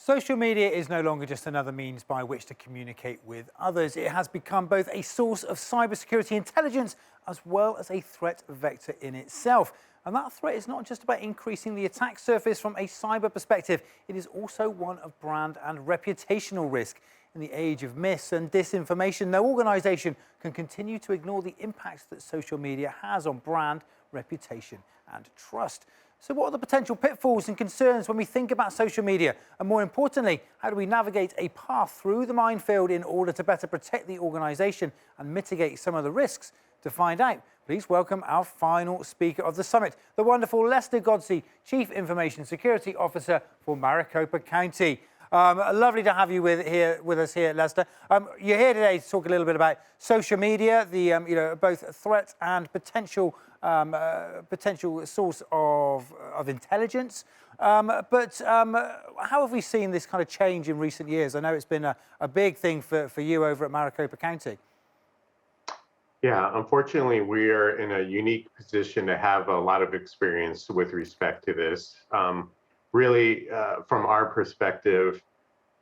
Social media is no longer just another means by which to communicate with others. It has become both a source of cybersecurity intelligence as well as a threat vector in itself. And that threat is not just about increasing the attack surface from a cyber perspective, it is also one of brand and reputational risk. In the age of mis and disinformation, no organisation can continue to ignore the impacts that social media has on brand, reputation and trust. So what are the potential pitfalls and concerns when we think about social media? And more importantly, how do we navigate a path through the minefield in order to better protect the organisation and mitigate some of the risks? To find out, please welcome our final speaker of the summit, the wonderful Lester Godsey, Chief Information Security Officer for Maricopa County. Lovely to have you with us here, Lester. You're here today to talk a little bit about social media, the both threat and potential source of intelligence. But how have we seen this kind of change in recent years? I know it's been a big thing for you over at Maricopa County. Yeah, unfortunately, we are in a unique position to have a lot of experience with respect to this. Really, from our perspective,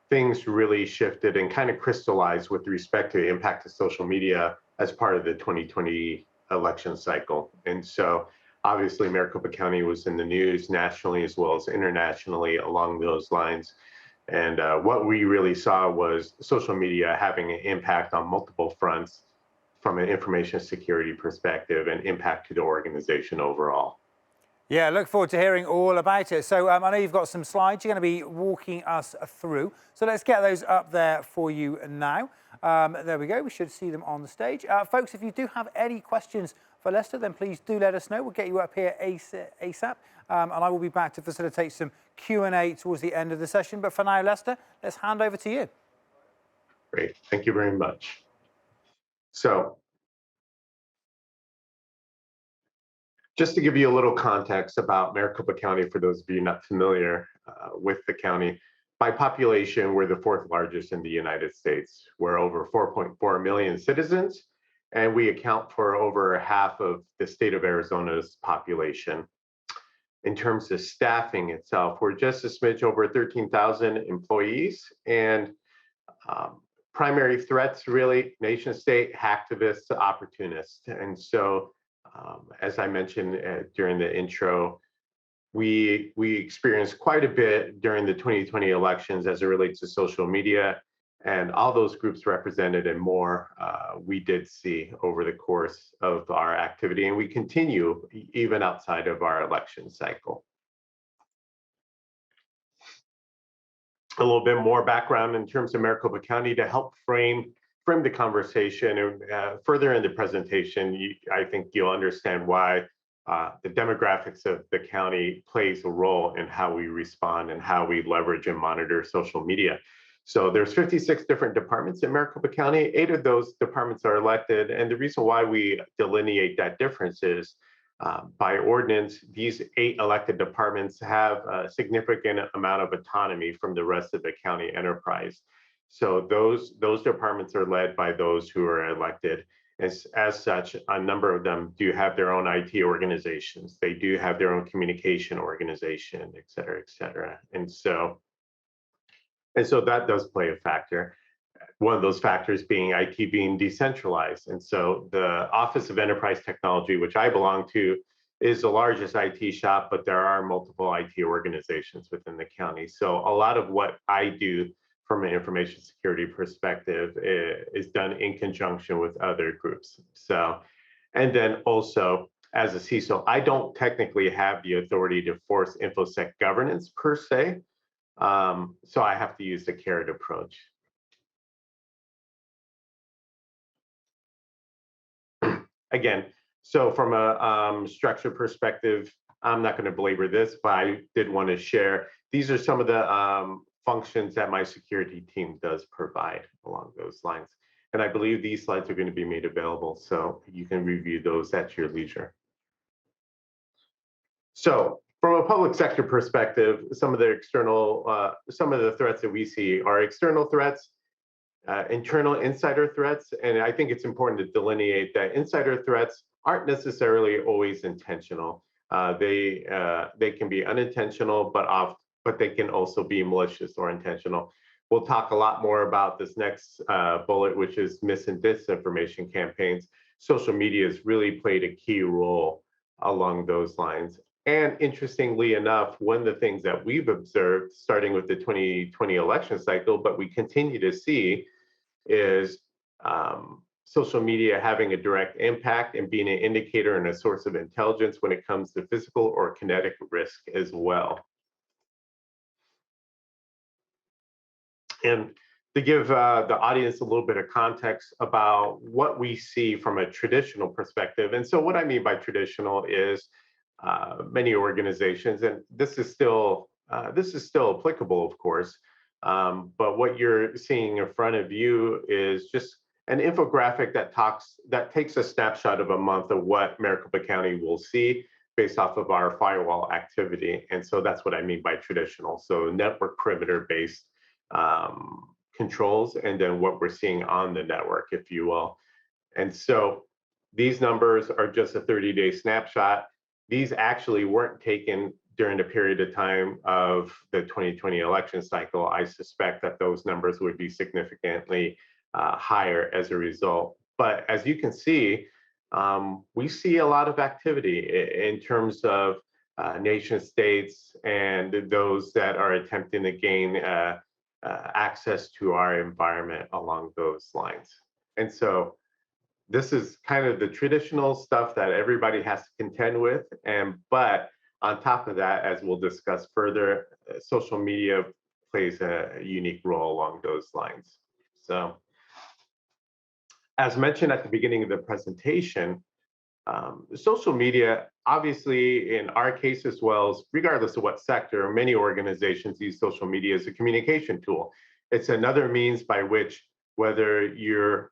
things really shifted and kind of crystallized with respect to the impact of social media as part of the 2020 election cycle. And so obviously Maricopa County was in the news nationally as well as internationally along those lines. And what we really saw was social media having an impact on multiple fronts from an information security perspective and impact to the organization overall. Yeah, look forward to hearing all about it. So I know you've got some slides you're going to be walking us through. So let's get those up there for you now. There we go. We should see them on the stage. Folks, if you do have any questions for Lester, then please do let us know. We'll get you up here ASAP. And I will be back to facilitate some Q&A towards the end of the session. But for now, Lester, let's hand over to you. Great. Thank you very much. So just to give you a little context about Maricopa County, for those of you not familiar with the county, by population, we're the fourth largest in the United States. We're over 4.4 million citizens, and we account for over half of the state of Arizona's population. In terms of staffing itself, we're just a smidge over 13,000 employees, and primary threats really nation state, hacktivists, opportunists. And so as I mentioned during the intro, we experienced quite a bit during the 2020 elections as it relates to social media, and all those groups represented and more we did see over the course of our activity, and we continue even outside of our election cycle. A little bit more background in terms of Maricopa County to help frame the conversation, and further in the presentation, I think you'll understand why the demographics of the county plays a role in how we respond and how we leverage and monitor social media. So there's 56 different departments in Maricopa County. 8 of those departments are elected, and the reason why we delineate that difference is by ordinance, these 8 elected departments have a significant amount of autonomy from the rest of the county enterprise. So those departments are led by those who are elected. As such, a number of them do have their own IT organizations. They do have their own communication organization, et cetera, et cetera. And so that does play a factor. One of those factors being IT being decentralized. And so the Office of Enterprise Technology, which I belong to, is the largest IT shop, but there are multiple IT organizations within the county. So a lot of what I do from an information security perspective is done in conjunction with other groups. So, and then also as a CISO, I don't technically have the authority to force InfoSec governance per se. So I have to use the carrot approach. Again, so from a structure perspective, I'm not going to belabor this, but I did want to share. These are some of the functions that my security team does provide along those lines. And I believe these slides are going to be made available, so you can review those at your leisure. So from a public sector perspective, some of the threats that we see are external threats, internal insider threats, and I think it's important to delineate that insider threats aren't necessarily always intentional. They can be unintentional, but but they can also be malicious or intentional. We'll talk a lot more about this next bullet, which is mis and disinformation campaigns. Social media has really played a key role along those lines. And interestingly enough, one of the things that we've observed, starting with the 2020 election cycle, but we continue to see, is social media having a direct impact and being an indicator and a source of intelligence when it comes to physical or kinetic risk as well. And to give the audience a little bit of context about what we see from a traditional perspective. And so what I mean by traditional is many organizations, and this is still applicable, of course, but what you're seeing in front of you is just an infographic that takes a snapshot of a month of what Maricopa County will see based off of our firewall activity. And so that's what I mean by traditional. So network perimeter based controls, and then what we're seeing on the network, if you will. And so these numbers are just a 30-day snapshot. These actually weren't taken during the period of time of the 2020 election cycle. I suspect that those numbers would be significantly higher as a result. But as you can see, we see a lot of activity in terms of nation states and those that are attempting to gain access to our environment along those lines. And so this is kind of the traditional stuff that everybody has to contend with. But on top of that, as we'll discuss further, social media plays a unique role along those lines. So as mentioned at the beginning of the presentation, social media, obviously in our case as well, as regardless of what sector, many organizations use social media as a communication tool. It's another means by which, whether you're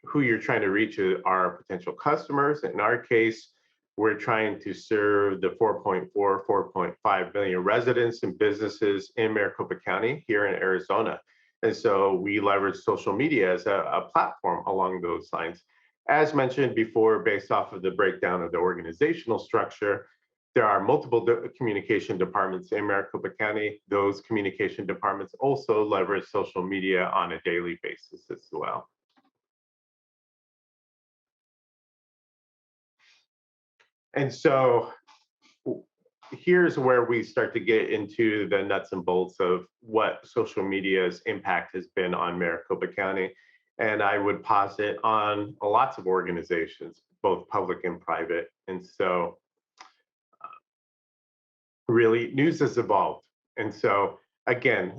who you're trying to reach are potential customers. In our case, we're trying to serve the 4.5 million residents and businesses in Maricopa County here in Arizona. And so we leverage social media as a platform along those lines. As mentioned before, based off of the breakdown of the organizational structure, there are multiple communication departments in Maricopa County. Those communication departments also leverage social media on a daily basis as well. And so here's where we start to get into the nuts and bolts of what social media's impact has been on Maricopa County. And I would posit on lots of organizations, both public and private. And so really news has evolved. And so again,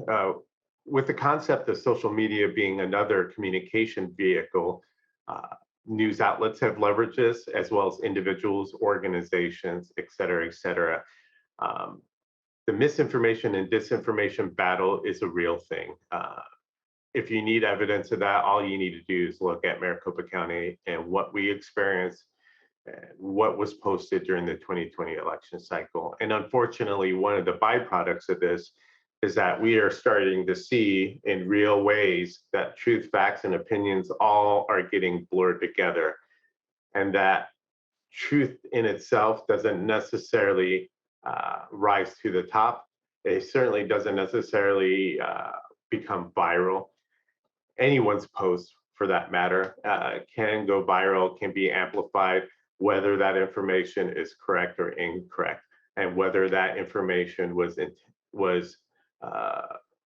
with the concept of social media being another communication vehicle, news outlets have leveraged this, as well as individuals, organizations, et cetera, et cetera. The misinformation and disinformation battle is a real thing. If you need evidence of that, all you need to do is look at Maricopa County and what we experienced, and what was posted during the 2020 election cycle. And unfortunately, one of the byproducts of this is that we are starting to see in real ways that truth, facts, and opinions all are getting blurred together. And that truth in itself doesn't necessarily rise to the top. It certainly doesn't necessarily become viral. Anyone's post, for that matter, can go viral, can be amplified, whether that information is correct or incorrect, and whether that information was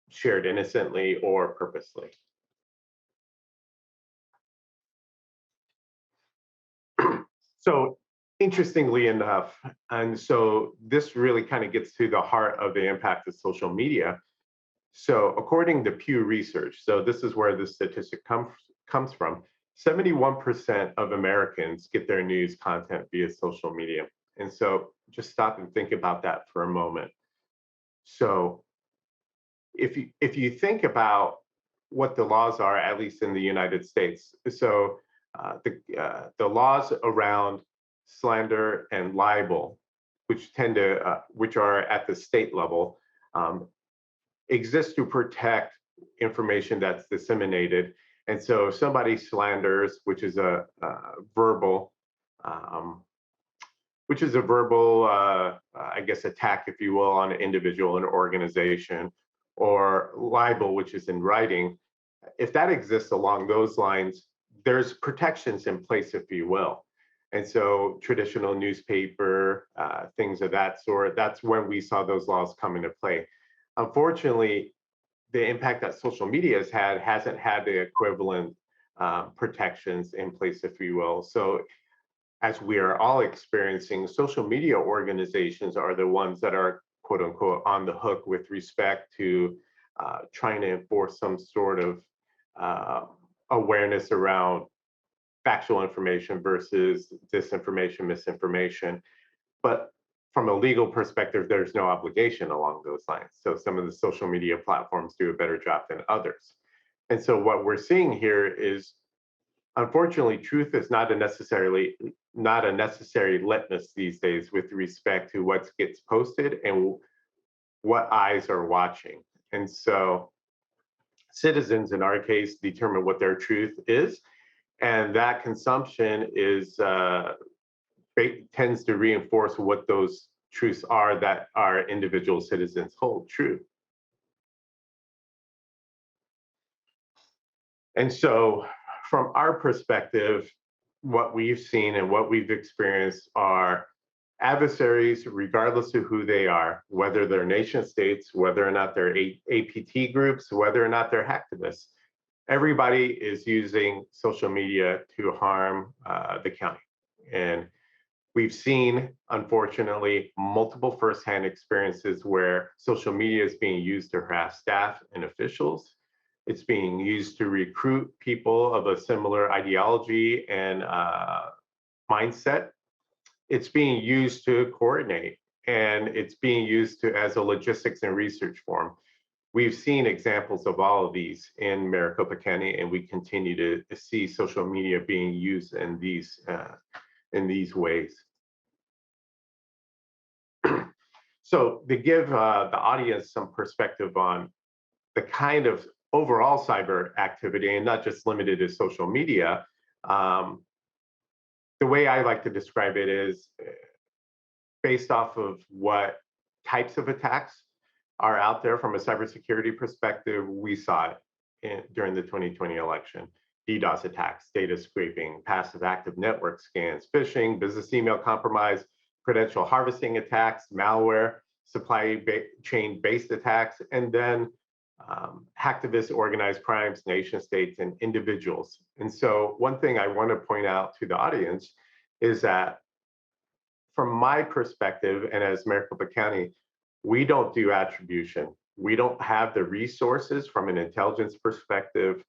shared innocently or purposely. So interestingly enough, and so this really kind of gets to the heart of the impact of social media. So according to Pew Research, so this is where the statistic comes from, 71% of Americans get their news content via social media. And so just stop and think about that for a moment. So if you think about what the laws are, at least in the United States, so the laws around slander and libel, which are at the state level, exist to protect information that's disseminated. And so if somebody slanders, which is a verbal which is a verbal, I guess, attack, if you will, on an individual and organization, or libel, which is in writing. If that exists along those lines, there's protections in place, if you will. And so traditional newspaper, things of that sort, that's when we saw those laws come into play. Unfortunately, the impact that social media has had hasn't had the equivalent protections in place, if you will. So as we are all experiencing, social media organizations are the ones that are, quote unquote, on the hook with respect to trying to enforce some sort of awareness around factual information versus disinformation, misinformation. But from a legal perspective, there's no obligation along those lines. So some of the social media platforms do a better job than others. And so what we're seeing here is, unfortunately, truth is not a necessary litmus these days with respect to what gets posted and what eyes are watching. And so citizens, in our case, determine what their truth is, and that consumption is tends to reinforce what those truths are that our individual citizens hold true. And so from our perspective, what we've seen and what we've experienced are adversaries, regardless of who they are, whether they're nation states, whether or not they're APT groups, whether or not they're hacktivists. Everybody is using social media to harm the county. And we've seen, unfortunately, multiple firsthand experiences where social media is being used to harass staff and officials. It's being used to recruit people of a similar ideology and mindset. It's being used to coordinate, and it's being used as a logistics and research forum. We've seen examples of all of these in Maricopa County, and we continue to see social media being used in these ways. So to give the audience some perspective on the kind of overall cyber activity, and not just limited to social media, the way I like to describe it is based off of what types of attacks are out there from a cybersecurity perspective. We saw it during the 2020 election. DDoS attacks, data scraping, passive active network scans, phishing, business email compromise, credential harvesting attacks, malware, supply chain-based attacks, and then hacktivist organized crimes, nation states, and individuals. And so one thing I want to point out to the audience is that from my perspective, and as Maricopa County, we don't do attribution. We don't have the resources from an intelligence perspective.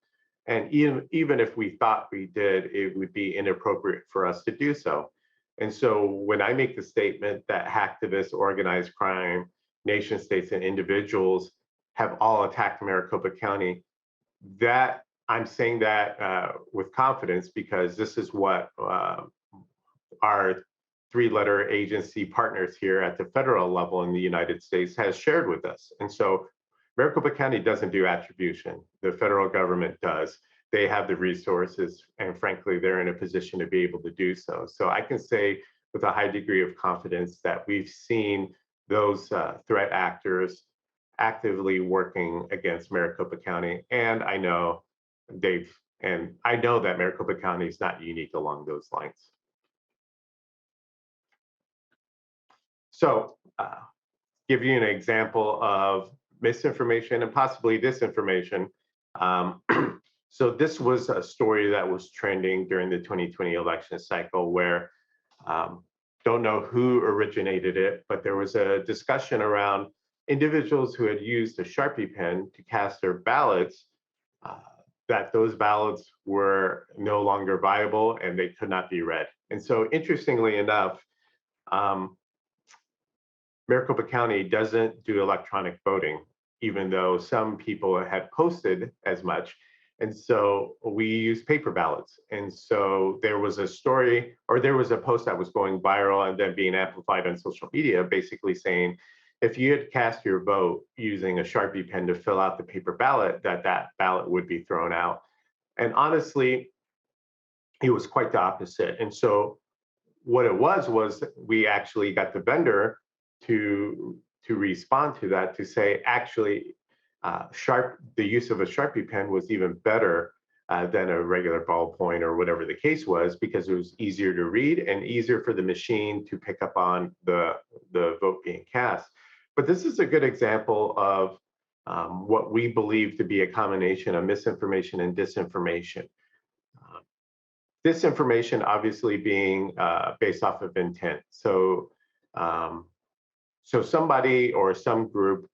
And even if we thought we did, it would be inappropriate for us to do so. And so when I make the statement that hacktivists, organized crime, nation states, and individuals have all attacked Maricopa County, that I'm saying that with confidence, because this is what our three-letter agency partners here at the federal level in the United States has shared with us. And so Maricopa County doesn't do attribution. The federal government does. They have the resources, and frankly, they're in a position to be able to do so. So I can say with a high degree of confidence that we've seen those threat actors actively working against Maricopa County. And I know, Dave, and I know that Maricopa County is not unique along those lines. So give you an example of misinformation and possibly disinformation. So this was a story that was trending during the 2020 election cycle where, don't know who originated it, but there was a discussion around individuals who had used a Sharpie pen to cast their ballots, that those ballots were no longer viable and they could not be read. And so interestingly enough, Maricopa County doesn't do electronic voting, even though some people had posted as much. And so we use paper ballots. And so there was a story, or there was a post that was going viral and then being amplified on social media, basically saying, if you had cast your vote using a Sharpie pen to fill out the paper ballot, that ballot would be thrown out. And honestly, it was quite the opposite. And so what it was we actually got the vendor to respond to that, to say actually the use of a Sharpie pen was even better than a regular ballpoint or whatever the case was, because it was easier to read and easier for the machine to pick up on the vote being cast. But this is a good example of what we believe to be a combination of misinformation and disinformation. Disinformation obviously being based off of intent. So somebody or some group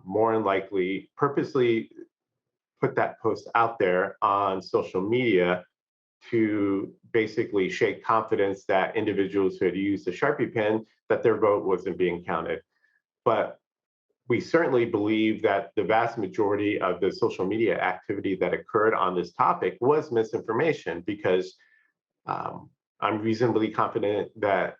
more than likely purposely put that post out there on social media to basically shake confidence that individuals who had used the Sharpie pen, that their vote wasn't being counted. But we certainly believe that the vast majority of the social media activity that occurred on this topic was misinformation, because I'm reasonably confident that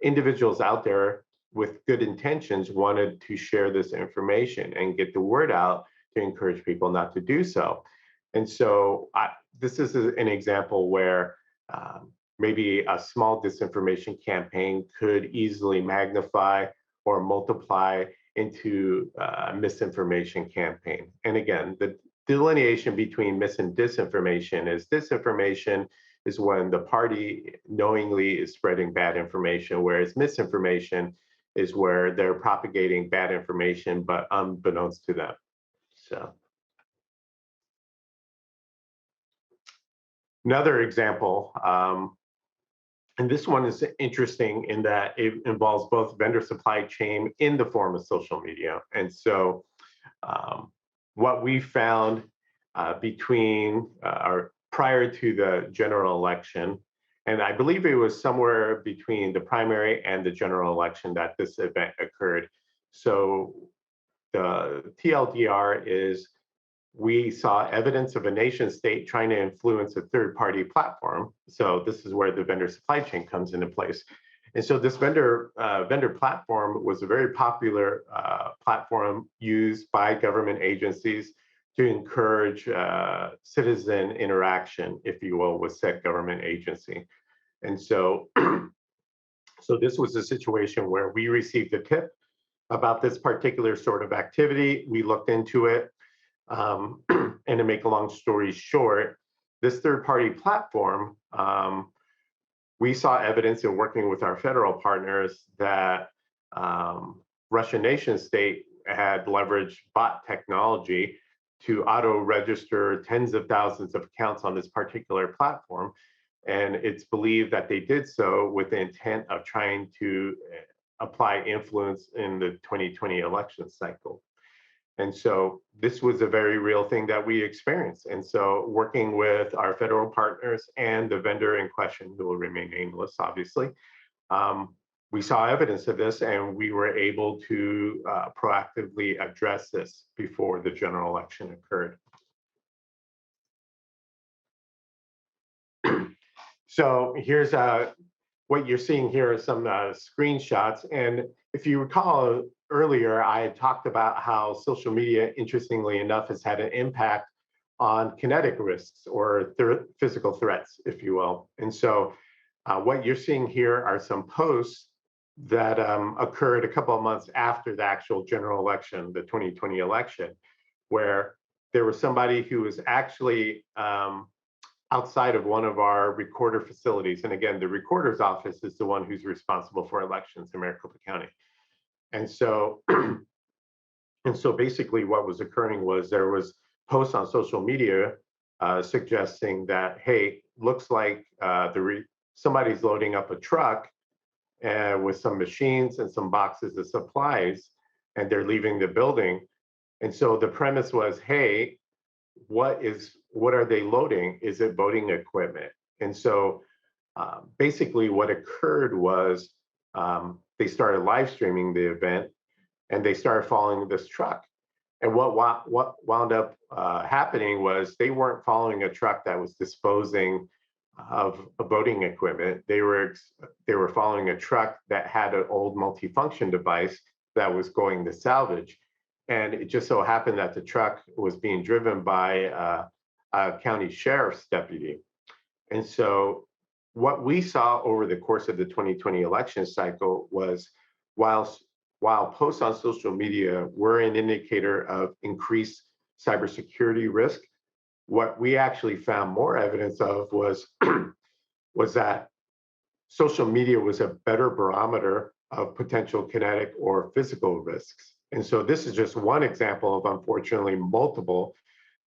individuals out there with good intentions wanted to share this information and get the word out to encourage people not to do so. And so this is an example where maybe a small disinformation campaign could easily magnify or multiply into a misinformation campaign. And again, the delineation between mis and disinformation is disinformation is when the party knowingly is spreading bad information, whereas misinformation is where they're propagating bad information, but unbeknownst to them. So another example, and this one is interesting in that it involves both vendor supply chain in the form of social media. And so what we found between or prior to the general election, and I believe it was somewhere between the primary and the general election that this event occurred. So the TLDR is, we saw evidence of a nation state trying to influence a third-party platform. So this is where the vendor supply chain comes into place. And so this vendor platform was a very popular platform used by government agencies to encourage citizen interaction, if you will, with said government agency. And so, so this was a situation where we received a tip about this particular sort of activity. We looked into it. And to make a long story short, this third-party platform, we saw evidence in working with our federal partners that Russian nation state had leveraged bot technology to auto-register tens of thousands of accounts on this particular platform. And it's believed that they did so with the intent of trying to apply influence in the 2020 election cycle. And so this was a very real thing that we experienced. And so working with our federal partners and the vendor in question, who will remain nameless, obviously, we saw evidence of this, and we were able to proactively address this before the general election occurred. So here's what you're seeing here are some screenshots. And if you recall earlier, I had talked about how social media, interestingly enough, has had an impact on kinetic risks or physical threats, if you will. And so what you're seeing here are some posts that occurred a couple of months after the actual general election, the 2020 election, where there was somebody who was actually outside of one of our recorder facilities. And again, the recorder's office is the one who's responsible for elections in Maricopa County. And so, basically what was occurring was there was posts on social media suggesting that, hey, looks like somebody's loading up a truck with some machines and some boxes of supplies, and they're leaving the building. And so the premise was, hey, what are they loading? Is it voting equipment? And so basically what occurred was they started live streaming the event, and they started following this truck. And what wound up happening was they weren't following a truck that was disposing of voting equipment. They were following a truck that had an old multifunction device that was going to salvage. And it just so happened that the truck was being driven by a county sheriff's deputy. And so what we saw over the course of the 2020 election cycle was while, while posts on social media were an indicator of increased cybersecurity risk, what we actually found more evidence of was, was that social media was a better barometer of potential kinetic or physical risks. And so this is just one example of, unfortunately, multiple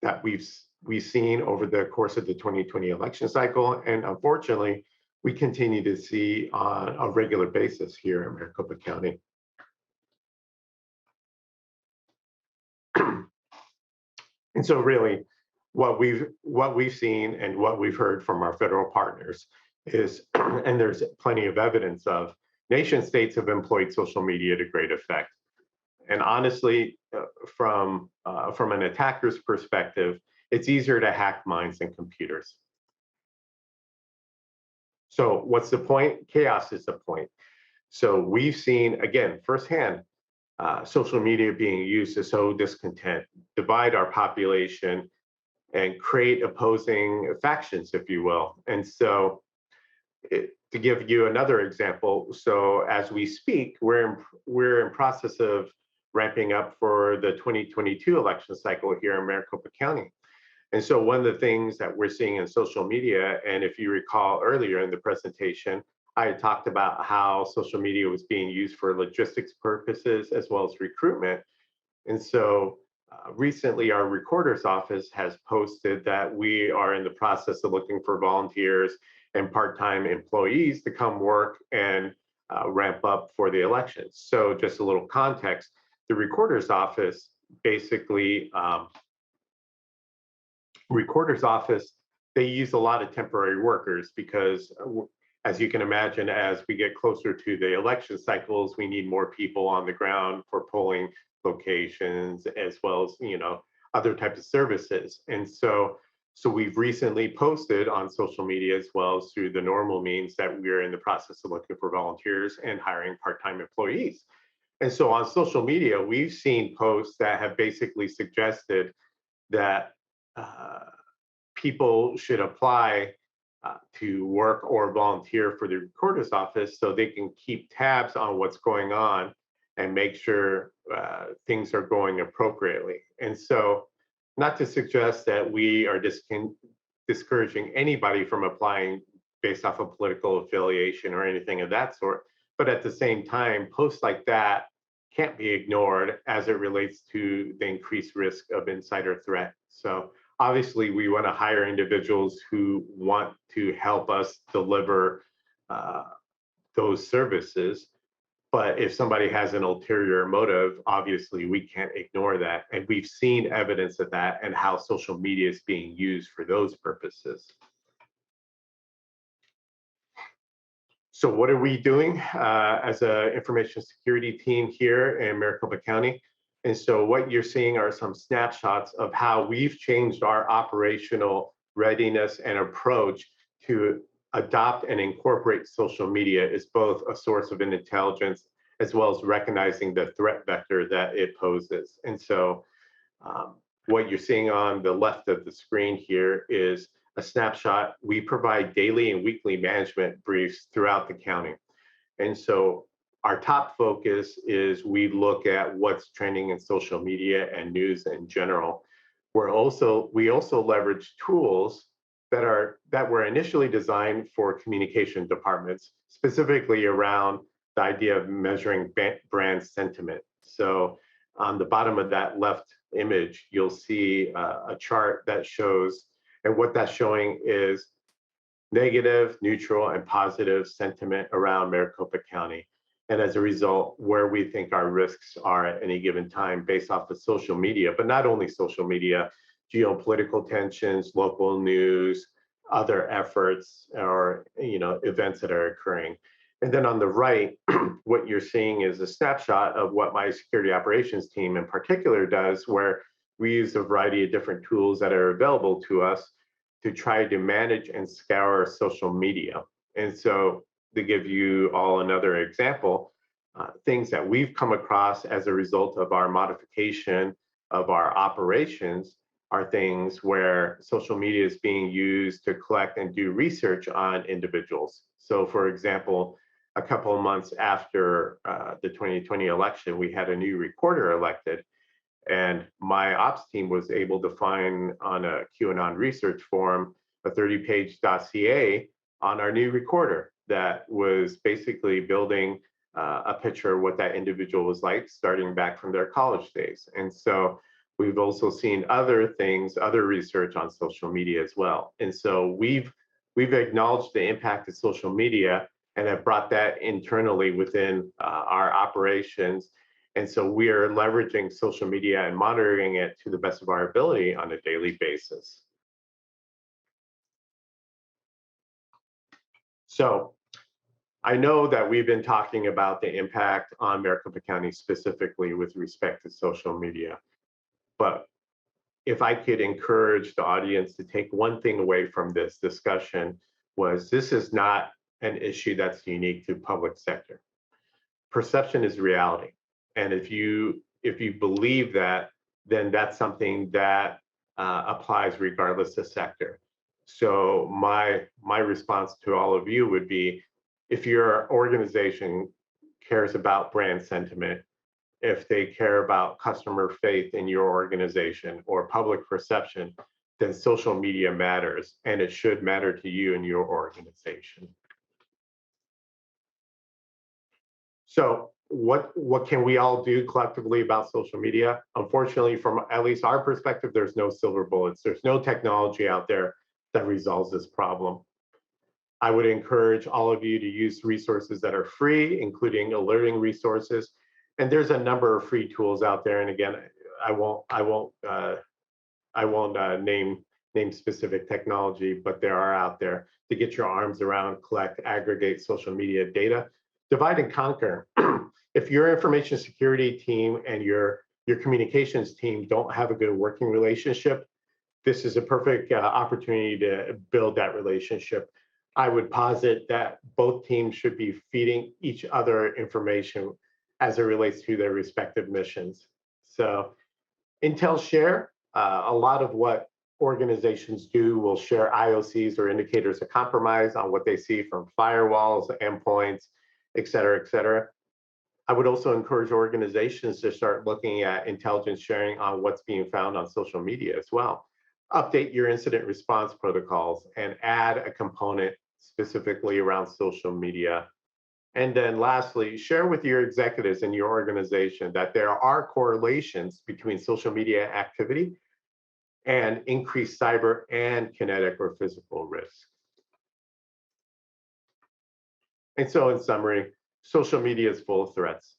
that we've seen over the course of the 2020 election cycle. And unfortunately, we continue to see on a regular basis here in Maricopa County. And so really what we've seen and what we've heard from our federal partners is, and there's plenty of evidence of, nation states have employed social media to great effect. And honestly, from an attacker's perspective, it's easier to hack minds than computers. So what's the point? Chaos is the point. So we've seen, again, firsthand, social media being used to sow discontent, divide our population, and create opposing factions, if you will. And so to give you another example, so as we speak, we're in process of ramping up for the 2022 election cycle here in Maricopa County. And so one of the things that we're seeing in social media, and if you recall earlier in the presentation, I had talked about how social media was being used for logistics purposes as well as recruitment. And so recently our recorder's office has posted that we are in the process of looking for volunteers and part-time employees to come work and ramp up for the elections. So just a little context, the recorder's office basically, they use a lot of temporary workers because as you can imagine, as we get closer to the election cycles, we need more people on the ground for polling locations as well as, other types of services. And so we've recently posted on social media as well as through the normal means that we're in the process of looking for volunteers and hiring part-time employees. And so on social media, we've seen posts that have basically suggested that people should apply to work or volunteer for the recorder's office so they can keep tabs on what's going on and make sure things are going appropriately. And so, not to suggest that we are discouraging anybody from applying based off of political affiliation or anything of that sort, but at the same time, posts like that can't be ignored as it relates to the increased risk of insider threat. So obviously, we want to hire individuals who want to help us deliver those services. But if somebody has an ulterior motive, obviously we can't ignore that. And we've seen evidence of that and how social media is being used for those purposes. So what are we doing as an information security team here in Maricopa County? And so what you're seeing are some snapshots of how we've changed our operational readiness and approach to adopt and incorporate social media as both a source of intelligence as well as recognizing the threat vector that it poses. And so what you're seeing on the left of the screen here is a snapshot. We provide daily and weekly management briefs throughout the county. And so our top focus is we look at what's trending in social media and news in general. We also leverage tools that were initially designed for communication departments, specifically around the idea of measuring brand sentiment. So on the bottom of that left image, you'll see a chart that shows, and what that's showing is negative, neutral, and positive sentiment around Maricopa County. And as a result, where we think our risks are at any given time based off of social media, but not only social media, geopolitical tensions, local news, other efforts or events that are occurring. And then on the right, what you're seeing is a snapshot of what my security operations team in particular does, where we use a variety of different tools that are available to us to try to manage and scour social media. And so to give you all another example, things that we've come across as a result of our modification of our operations are things where social media is being used to collect and do research on individuals. So for example, a couple of months after the 2020 election, we had a new reporter elected, and my ops team was able to find on a QAnon research forum a 30-page dossier on our new recorder that was basically building a picture of what that individual was like starting back from their college days. And so we've also seen other things, other research on social media as well. And so we've acknowledged the impact of social media and have brought that internally within our operations. And so we are leveraging social media and monitoring it to the best of our ability on a daily basis. So I know that we've been talking about the impact on Maricopa County specifically with respect to social media, but if I could encourage the audience to take one thing away from this discussion, was this is not an issue that's unique to public sector. Perception is reality. And if you believe that, then that's something that applies regardless of sector. So my response to all of you would be, if your organization cares about brand sentiment, if they care about customer faith in your organization or public perception, then social media matters, and it should matter to you and your organization. So what can we all do collectively about social media? Unfortunately, from at least our perspective, there's no silver bullets. There's no technology out there that resolves this problem. I would encourage all of you to use resources that are free, including alerting resources. And there's a number of free tools out there. And again, I won't name specific technology, but there are out there to get your arms around, collect, aggregate social media data, divide and conquer. If your information security team and your communications team don't have a good working relationship, this is a perfect opportunity to build that relationship. I would posit that both teams should be feeding each other information as it relates to their respective missions. So Intel Share, a lot of what organizations do will share IOCs or indicators of compromise on what they see from firewalls, endpoints, et cetera, et cetera. I would also encourage organizations to start looking at intelligence sharing on what's being found on social media as well. Update your incident response protocols and add a component specifically around social media. And then lastly, share with your executives in your organization that there are correlations between social media activity and increased cyber and kinetic or physical risk. And so in summary, social media is full of threats.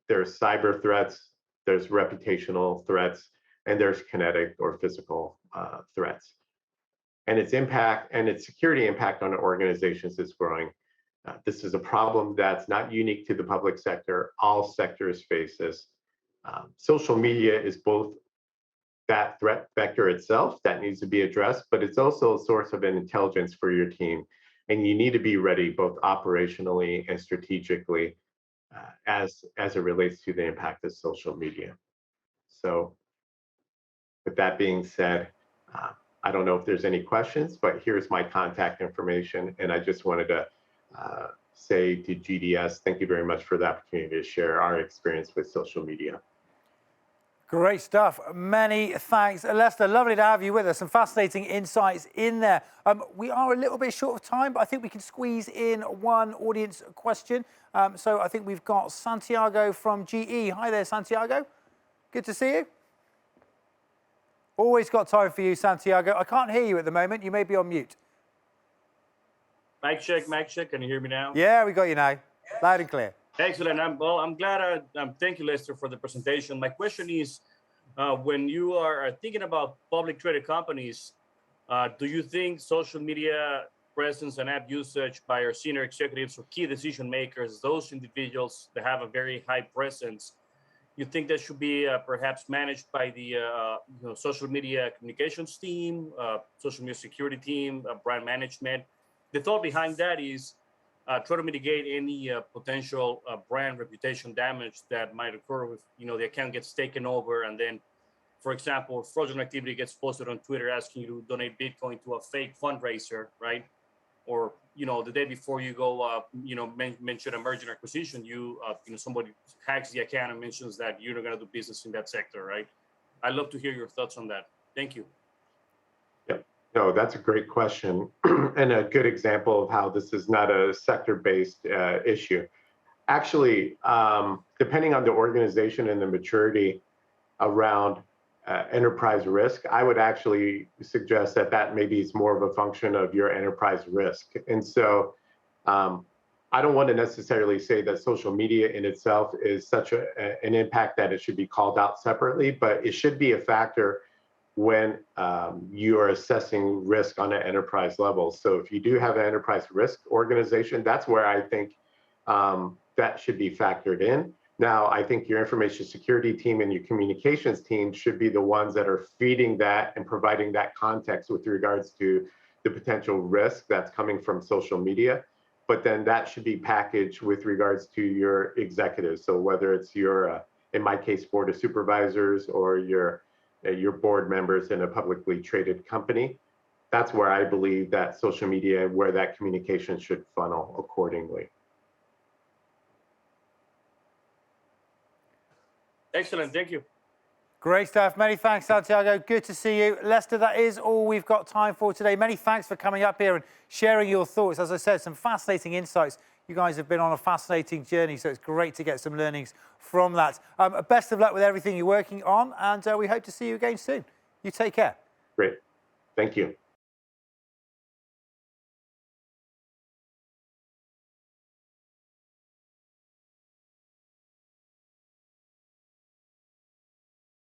There's cyber threats, there's reputational threats, and there's kinetic or physical threats. And its impact and its security impact on organizations is growing. This is a problem that's not unique to the public sector. All sectors face this. Social media is both that threat vector itself that needs to be addressed, but it's also a source of intelligence for your team. And you need to be ready both operationally and strategically as it relates to the impact of social media. So with that being said, I don't know if there's any questions, but here's my contact information. And I just wanted to say to GDS, thank you very much for the opportunity to share our experience with social media. Great stuff. Many thanks. Lester, lovely to have you with us. Some fascinating insights in there. We are a little bit short of time, but I think we can squeeze in one audience question. So I think we've got Santiago from GE. Hi there, Santiago. Good to see you. Always got time for you, Santiago. I can't hear you at the moment. You may be on mute. Mic check, mic check. Can you hear me now? Yeah, we got you now. Loud and clear. Excellent. I'm glad. Thank you, Lester, for the presentation. My question is, when you are thinking about public traded companies, do you think social media presence and app usage by our senior executives or key decision makers, those individuals that have a very high presence, you think that should be perhaps managed by the social media communications team, social media security team, brand management? The thought behind that is try to mitigate any potential brand reputation damage that might occur if the account gets taken over and then for example, fraudulent activity gets posted on Twitter asking you to donate Bitcoin to a fake fundraiser, right? Or, you know, the day before you go, you know, mention a merger and acquisition, you know, somebody hacks the account and mentions that you're not going to do business in that sector, right? I'd love to hear your thoughts on that. Thank you. Yep. No, that's a great question and a good example of how this is not a sector-based issue. Actually, depending on the organization and the maturity around enterprise risk, I would actually suggest that maybe it's more of a function of your enterprise risk. And so I don't want to necessarily say that social media in itself is such an impact that it should be called out separately, but it should be a factor when you are assessing risk on an enterprise level. So if you do have an enterprise risk organization, that's where I think that should be factored in. Now, I think your information security team and your communications team should be the ones that are feeding that and providing that context with regards to the potential risk that's coming from social media. But then that should be packaged with regards to your executives. So whether it's your, in my case, board of supervisors or your board members in a publicly traded company, that's where I believe that social media, where that communication should funnel accordingly. Excellent. Thank you. Great stuff. Many thanks, Santiago. Good to see you. Lester, that is all we've got time for today. Many thanks for coming up here and sharing your thoughts. As I said, some fascinating insights. You guys have been on a fascinating journey, so it's great to get some learnings from that. Best of luck with everything you're working on, and we hope to see you again soon. You take care. Great. Thank you.